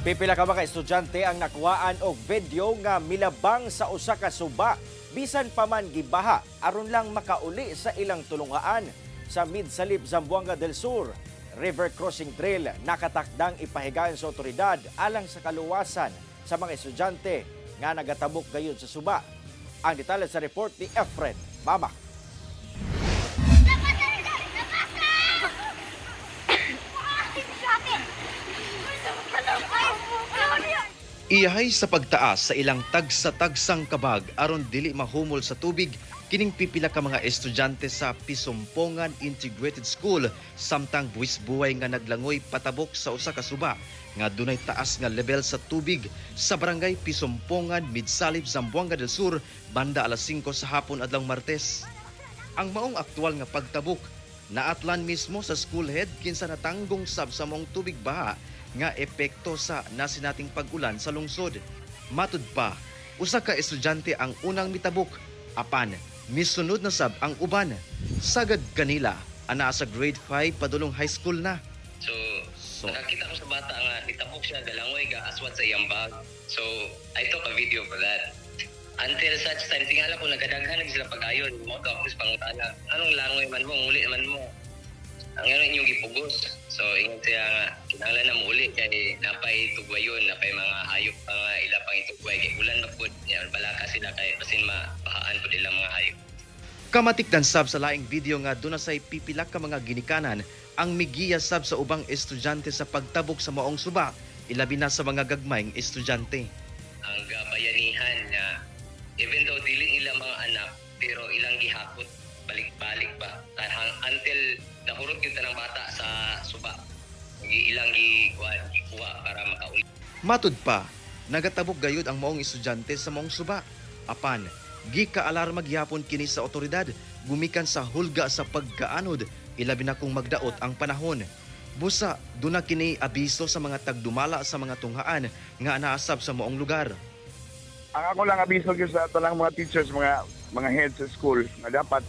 Pipila ka mga estudyante ang nakuhaan og video nga milabang sa usa ka suba bisan pa man gibaha aron lang makauli sa ilang tulungaan sa Midsalip, Zamboanga del Sur. River crossing drill nakatakdang ipahigayon sa otoridad alang sa kaluwasan sa mga estudyante nga nagatabok gayud sa suba. Ang detalye sa report ni Efren Mama. Iyahay sa pagtaas sa ilang tagsa-tagsang kabag aron dili mahumol sa tubig kining pipila ka mga estudyante sa Pisumpongan Integrated School samtang buwis-buway nga naglangoy patabok sa usa ka suba nga dunay taas nga level sa tubig sa barangay Pisumpongan, Midsalip, Zamboanga del Sur banda alas 5 sa hapon adlong Martes. Ang maong aktual nga pagtabok naatlan mismo sa school head kinsa natanggong sab sa maong tubig baha nga epekto sa nasinating pag-ulan sa lungsod. Matud pa, usa ka estudyante ang unang mitabok, apan misunod na sab ang uban. Sagad kanila, ana sa grade 5 padulong high school na. So nakakita ko sa bata nga nitabok siya galangoy ga aswat sa iyang bag. So I took a video for that. Until such time, tingala ko nagkadaghan sila pag-ayon. Mo to ako sa pangutana. Anong langoy man mo, nguli man mo. Ang ano inyong gipugos. So, ingat siya nga, kinahanglan na mo uli kay napay tugwayon, napay mga hayop pa nga ila pang itugway. Kay ulan na po, balaka sila kay basin mapahaan po nila mga hayop. Kamatikdan sab sa laing video nga doon say pipilak ka mga ginikanan ang migiya sab sa ubang estudyante sa pagtabok sa maong suba, ilabi na sa mga gagmayng estudyante. Ang bayanihan nga, even though dili ilang mga anak, pero ilang gihakot, balik-balik pa. Until nahurot yung tanang bata sa suba. Ilang gikuha para makauli. Matud pa, nagatabok gayud ang maong estudyante sa maong suba. Apan, gika-alarma gihapon kini sa otoridad, gumikan sa hulga sa pagkaanod, ilabi na kung magdaot ang panahon. Busa, duna kini abiso sa mga tagdumala sa mga tunghaan nga anaasab sa maong lugar. Ang ako lang abiso gyud sa tanang mga teachers, mga heads sa school nga dapat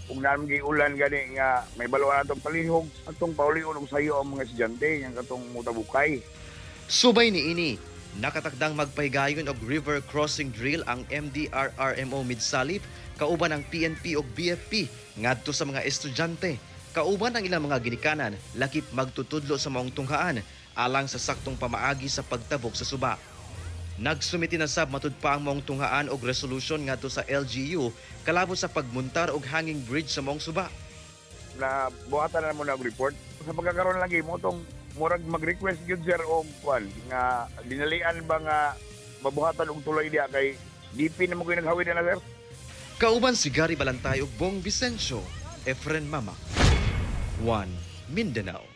kung naman ulan gani nga may baluan atong palihog atong paulion og sayo ang mga estudyante nga katong mutabukay. Subay ni ini, nakatakdang magpahigayon og river crossing drill ang MDRRMO Midsalip kauban ang PNP ug BFP ngadto sa mga estudyante. Kauban ang ilang mga ginikanan lakip magtutudlo sa maong tunghaan alang sa saktong pamaagi sa pagtabok sa suba. Nagsumiti na sab matud pa ang maong tunghaan og resolution ngadto sa LGU kalabo sa pagmuntar og hanging bridge sa maong suba. Na buhatan na mo na report sa pagkakaroon lagi mo tong murag mag-request gyud sir og kwan nga dinalian ba nga mabuhatan og tuloy diha kay DP na mo gyud naghawid na sir. Kauban si Gary Balantay ug Bong Vicencio, Efren Mama, 1 Mindanao.